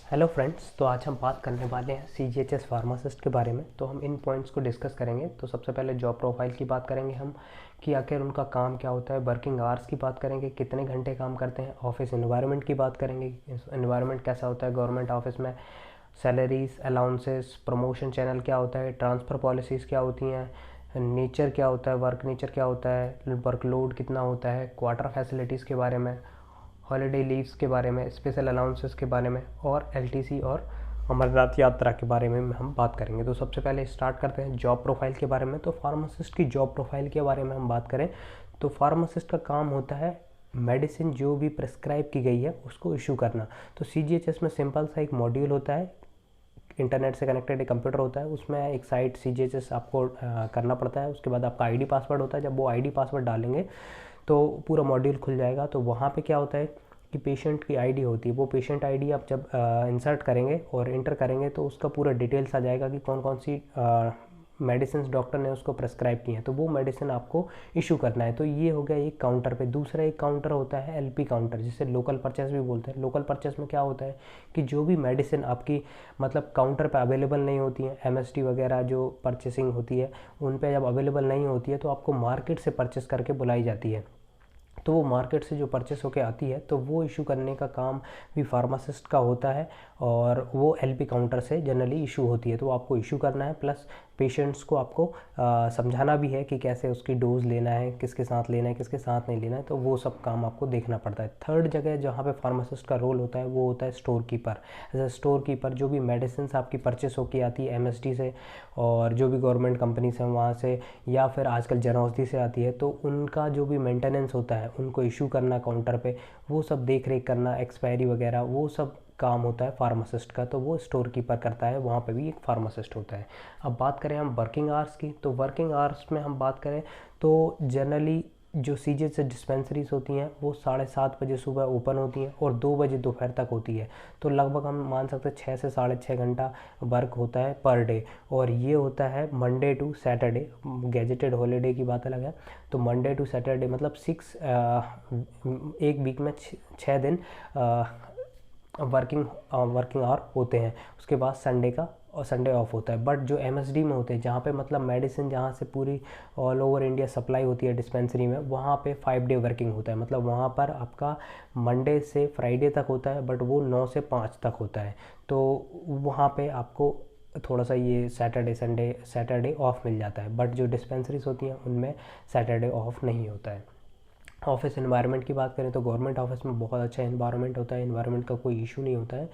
Hello friends, तो आज हम बात करने वाले हैं सीजीएचएस फार्मासिस्ट के बारे में। तो हम इन पॉइंट्स को डिस्कस करेंगे। तो सबसे पहले जॉब प्रोफाइल की बात करेंगे हम कि आखिर उनका काम क्या होता है, वर्किंग आवर्स की बात करेंगे, कितने घंटे काम करते हैं, ऑफिस एनवायरनमेंट की बात करेंगे, एनवायरनमेंट कैसा होता है गवर्नमेंट ऑफिस में, सैलरीज, अलाउंसेस, प्रमोशन चैनल क्या होता है, ट्रांसफ़र पॉलिसीज़ क्या होती हैं, नेचर क्या होता है, वर्क नेचर क्या होता है, वर्कलोड कितना होता है, क्वार्टर फैसिलिटीज़ के बारे में, हॉलीडे लीव्स के बारे में, स्पेशल अलाउंसेस के बारे में और एलटीसी और अमरनाथ यात्रा के बारे में हम बात करेंगे। तो सबसे पहले स्टार्ट करते हैं जॉब प्रोफाइल के बारे में। तो फार्मासिस्ट की जॉब प्रोफाइल के बारे में हम बात करें तो फार्मासिस्ट का काम होता है मेडिसिन जो भी प्रेस्क्राइब की गई है उसको इशू करना। तो सीजीएचएस में सिंपल सा एक मॉड्यूल होता है, इंटरनेट से कनेक्टेड एक कंप्यूटर होता है, उसमें एक साइट सीजीएचएस आपको करना पड़ता है। उसके बाद आपका आईडी पासवर्ड होता है। जब वो आईडी पासवर्ड डालेंगे तो पूरा मॉड्यूल खुल जाएगा। तो वहाँ पे क्या होता है कि पेशेंट की आईडी होती है, वो पेशेंट आईडी आप जब इंसर्ट करेंगे और इंटर करेंगे तो उसका पूरा डिटेल्स आ जाएगा कि कौन कौन सी मेडिसिन डॉक्टर ने उसको प्रेस्क्राइब की हैं, तो वो मेडिसिन आपको इशू करना है। तो ये हो गया एक काउंटर पे। दूसरा एक काउंटर होता है एलपी काउंटर, जिसे लोकल परचेस भी बोलते हैं। लोकल परचेस में क्या होता है कि जो भी मेडिसिन आपकी मतलब काउंटर पे अवेलेबल नहीं होती हैं, एमएसटी वगैरह जो परचेसिंग होती है उन पे जब अवेलेबल नहीं होती है तो आपको मार्केट से परचेस करके बुलाई जाती है। तो वो मार्केट से जो परचेस होके आती है तो वो इशू करने का काम भी फार्मासिस्ट का होता है, और वो एलपी काउंटर से जनरली इशू होती है। तो आपको इशू करना है, प्लस पेशेंट्स को आपको समझाना भी है कि कैसे उसकी डोज लेना है, किसके साथ लेना है, किसके साथ नहीं लेना है। तो वो सब काम आपको देखना पड़ता है। थर्ड जगह जहाँ पे फार्मासिस्ट का रोल होता है वो होता है store keeper. As a store keeper जो भी मेडिसिन आपकी परचेस होके आती है एमएसडी से और जो भी गवर्नमेंट कंपनी से वहाँ से, या फिर आजकल जन औषधि से आती है, तो उनका जो भी मेंटेनेंस होता है उनको इशू करना काउंटर पे, वो सब देख रेख करना, एक्सपायरी वगैरह, वो सब काम होता है फार्मासिस्ट का। तो वो स्टोर कीपर करता है, वहाँ पे भी एक फार्मासिस्ट होता है। अब बात करें हम वर्किंग आवर्स की, तो वर्किंग आवर्स में हम बात करें तो जनरली जो सीजीएच से डिस्पेंसरीज होती हैं वो 7:30 बजे सुबह ओपन होती हैं और 2 बजे दोपहर तक होती है। तो लगभग हम मान सकते हैं 6 से 6.5 घंटा वर्क होता है पर डे, और ये होता है Monday to Saturday. Gazetted holiday की बात अलग है। तो मंडे टू सैटरडे मतलब एक वीक में 6 दिन वर्किंग आवर होते हैं। उसके बाद संडे का और संडे ऑफ होता है। बट जो एमएसडी में होते हैं जहाँ पे मतलब मेडिसिन जहाँ से पूरी ऑल ओवर इंडिया सप्लाई होती है डिस्पेंसरी में, वहाँ पे 5 डे वर्किंग होता है। मतलब वहाँ पर आपका मंडे से फ्राइडे तक होता है, बट वो 9 से 5 तक होता है। तो वहाँ पे आपको थोड़ा सा ये सैटरडे ऑफ मिल जाता है। बट जो डिस्पेंसरीज होती हैं उनमें सैटरडे ऑफ नहीं होता है। ऑफिस एनवायरनमेंट की बात करें तो गवर्नमेंट ऑफिस में बहुत अच्छा एनवायरनमेंट होता है, एनवायरनमेंट का कोई इशू नहीं होता है।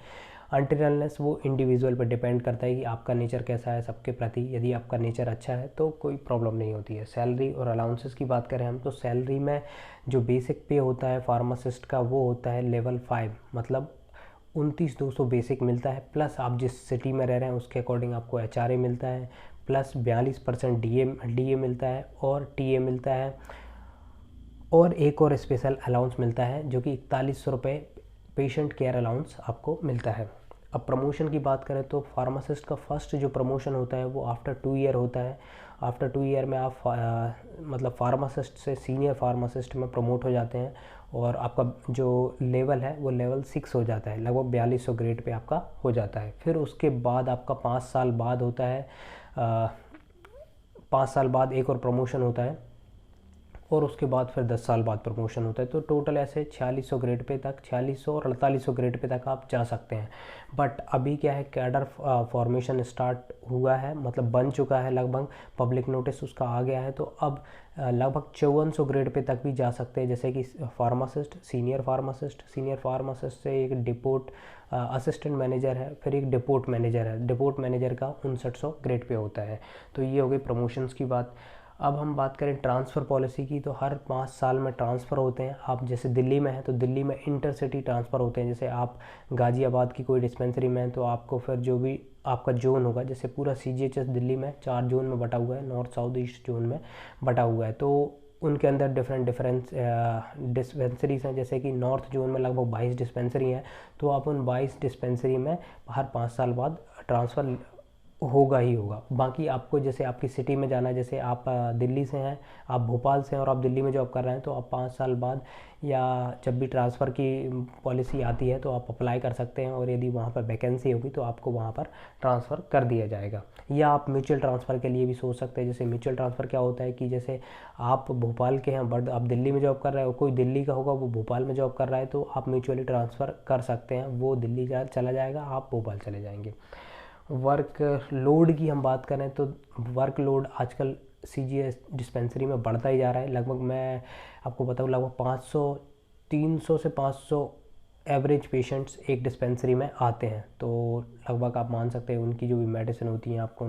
अनटिल अनलेस वो इंडिविजुअल पर डिपेंड करता है कि आपका नेचर कैसा है सबके प्रति। यदि आपका नेचर अच्छा है तो कोई प्रॉब्लम नहीं होती है। सैलरी और अलाउंसेस की बात करें हम तो सैलरी में जो बेसिक पे होता है फार्मासिस्ट का वो होता है लेवल 5, मतलब 29,200 बेसिक मिलता है। प्लस आप जिस सिटी में रह रहे हैं उसके अकॉर्डिंग आपको एचआरए मिलता है, प्लस 42% डीए मिलता है और टीए मिलता है, और एक और स्पेशल अलाउंस मिलता है जो कि 4100 रुपये पेशेंट केयर अलाउंस आपको मिलता है। अब प्रमोशन की बात करें तो फार्मासिस्ट का फर्स्ट जो प्रमोशन होता है वो आफ्टर 2 ईयर होता है। आफ्टर 2 ईयर में आप मतलब फार्मासिस्ट से सीनियर फार्मासिस्ट में प्रमोट हो जाते हैं, और आपका जो लेवल है वो लेवल 6 हो जाता है, लगभग 4200 ग्रेड पे आपका हो जाता है। फिर उसके बाद आपका 5 साल बाद होता है, 5 साल बाद एक और प्रमोशन होता है, और उसके बाद फिर 10 साल बाद प्रमोशन होता है। तो टोटल ऐसे 4600 ग्रेड पे तक, 4600 और 4800 ग्रेड पे तक आप जा सकते हैं। बट अभी क्या है, कैडर फॉर्मेशन स्टार्ट हुआ है, मतलब बन चुका है लगभग, पब्लिक नोटिस उसका आ गया है। तो अब लगभग 5400 ग्रेड पे तक भी जा सकते हैं, जैसे कि फार्मासिस्ट, सीनियर फार्मासिस्ट से एक डिपोट असिस्टेंट मैनेजर है, फिर एक डिपोट मैनेजर है। डिपोट मैनेजर का 5900 ग्रेड पे होता है। तो ये हो गई प्रमोशंस की बात। अब हम बात करें ट्रांसफ़र पॉलिसी की, तो हर 5 साल में ट्रांसफ़र होते हैं। आप जैसे दिल्ली में हैं तो दिल्ली में इंटरसिटी ट्रांसफ़र होते हैं। जैसे आप गाज़ियाबाद की कोई डिस्पेंसरी में हैं तो आपको फिर जो भी आपका जोन होगा, जैसे पूरा सीजीएचएस दिल्ली में 4 जोन में बटा हुआ है, नॉर्थ साउथ ईस्ट जोन में बटा हुआ है। तो उनके अंदर डिफरेंट डिस्पेंसरीज हैं। जैसे कि नॉर्थ जोन में लगभग 22 डिस्पेंसरी हैं, तो आप उन 22 डिस्पेंसरी में हर 5 साल बाद ट्रांसफ़र होगा ही होगा। बाकी आपको जैसे आपकी सिटी में जाना है, जैसे आप दिल्ली से हैं, आप भोपाल से हैं और आप दिल्ली में जॉब कर रहे हैं, तो आप 5 साल बाद या जब भी ट्रांसफ़र की पॉलिसी आती है तो आप अप्लाई कर सकते हैं, और यदि वहाँ पर वैकेंसी होगी तो आपको वहाँ पर ट्रांसफ़र कर दिया जाएगा। या आप म्यूचुअल ट्रांसफ़र के लिए भी सोच सकते हैं। जैसे म्यूचुअल ट्रांसफ़र क्या होता है कि जैसे आप भोपाल के हैं बट आप दिल्ली में जॉब कर रहे हो, कोई दिल्ली का होगा वो भोपाल में जॉब कर रहा है, तो आप म्यूचुअली ट्रांसफ़र कर सकते हैं। वो दिल्ली चला जाएगा, आप भोपाल चले जाएंगे। वर्क लोड की हम बात करें तो वर्क लोड आजकल सीजीएच डिस्पेंसरी में बढ़ता ही जा रहा है। लगभग मैं आपको बताऊँ, लगभग 300 से 500 एवरेज पेशेंट्स एक डिस्पेंसरी में आते हैं। तो लगभग आप मान सकते हैं उनकी जो भी मेडिसिन होती हैं आपको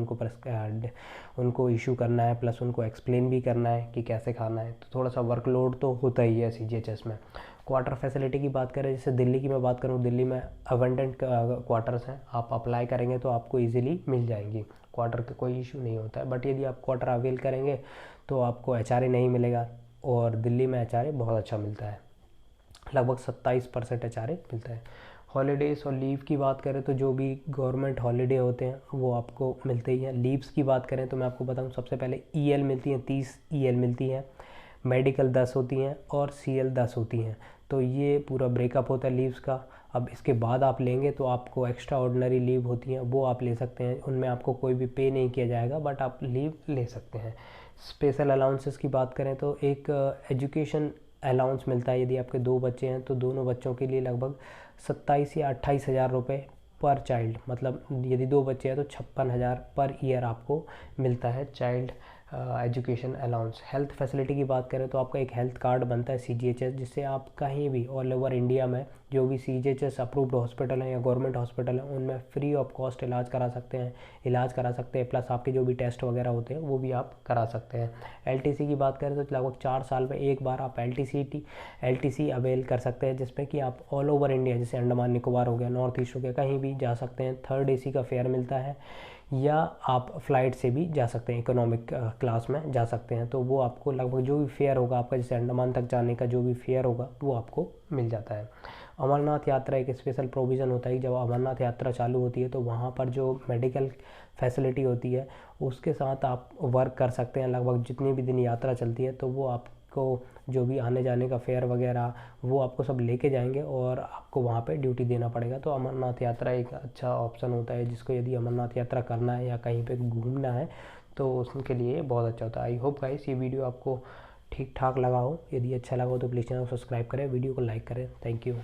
उनको इशू करना है, प्लस उनको एक्सप्लेन भी करना है कि कैसे खाना है। तो थोड़ा सा वर्कलोड तो होता ही है सीजीएचएस में। क्वार्टर फैसिलिटी की बात करें, जैसे दिल्ली की मैं बात करूँ, दिल्ली में अबंडेंट क्वार्टर्स हैं, आप अप्लाई करेंगे तो आपको इजीली मिल जाएंगी। क्वार्टर का कोई इशू नहीं होता है। बट यदि आप क्वार्टर अवेल करेंगे तो आपको एचआरए नहीं मिलेगा, और दिल्ली में एचआरए बहुत अच्छा मिलता है, लगभग 27% एचआरए मिलता है। हॉलीडेज़ और लीव की बात करें तो जो भी गवर्नमेंट हॉलीडे होते हैं वो आपको मिलते ही हैं। लीव्स की बात करें तो मैं आपको बताऊं, सबसे पहले ईएल मिलती हैं, 30 ईएल मिलती हैं, मेडिकल 10 होती हैं और सीएल 10 होती हैं। तो ये पूरा ब्रेकअप होता है लीव्स का। अब इसके बाद आप लेंगे तो आपको एक्स्ट्रा ऑर्डिनरी लीव होती हैं, वो आप ले सकते हैं। उनमें आपको कोई भी पे नहीं किया जाएगा, बट आप लीव ले सकते हैं। स्पेशल अलाउंसेस की बात करें तो एक एजुकेशन अलाउंस मिलता है। यदि आपके 2 बच्चे हैं तो दोनों बच्चों के लिए लगभग 27 या 28 हज़ार रुपये पर चाइल्ड, मतलब यदि 2 बच्चे हैं तो 56,000 पर ईयर आपको मिलता है child education allowance. Health facility की बात करें तो आपका एक हेल्थ कार्ड बनता है सीजीएचएस, जिससे आप कहीं भी ऑल ओवर इंडिया में जो भी सीजीएचएस अप्रूव्ड हॉस्पिटल हैं या गवर्नमेंट हॉस्पिटल हैं उनमें फ्री ऑफ कॉस्ट इलाज करा सकते हैं। प्लस आपके जो भी टेस्ट वगैरह होते हैं वो भी आप करा सकते हैं। एलटीसी की बात करें तो लगभग 4 साल में एक बार आप एलटीसी अवेल कर सकते हैं, जिसमें कि आप ऑल ओवर इंडिया, जैसे अंडमान निकोबार हो गया, नॉर्थ ईस्ट हो गया, कहीं भी जा सकते हैं। 3rd एसी का फेयर मिलता है, या आप फ़्लाइट से भी जा सकते हैं, इकोनॉमिक क्लास में जा सकते हैं। तो वो आपको लगभग जो भी फेयर होगा आपका, जैसे अंडमान तक जाने का जो भी फेयर होगा वो आपको मिल जाता है। अमरनाथ यात्रा एक स्पेशल प्रोविज़न होता है कि जब अमरनाथ यात्रा चालू होती है तो वहाँ पर जो मेडिकल फैसिलिटी होती है उसके साथ आप वर्क कर सकते हैं। लगभग जितनी भी दिन यात्रा चलती है तो वो आपको जो भी आने जाने का फेयर वगैरह वो आपको सब लेके जाएंगे, और आपको वहाँ पे ड्यूटी देना पड़ेगा। तो अमरनाथ यात्रा एक अच्छा ऑप्शन होता है, जिसको यदि अमरनाथ यात्रा करना है या कहीं पे घूमना है तो उसके लिए बहुत अच्छा होता है। आई होप गाइस ये वीडियो आपको ठीक ठाक लगा हो। यदि अच्छा लगा हो तो प्लीज़ चैनल को सब्सक्राइब करें, वीडियो को लाइक करें। Thank you.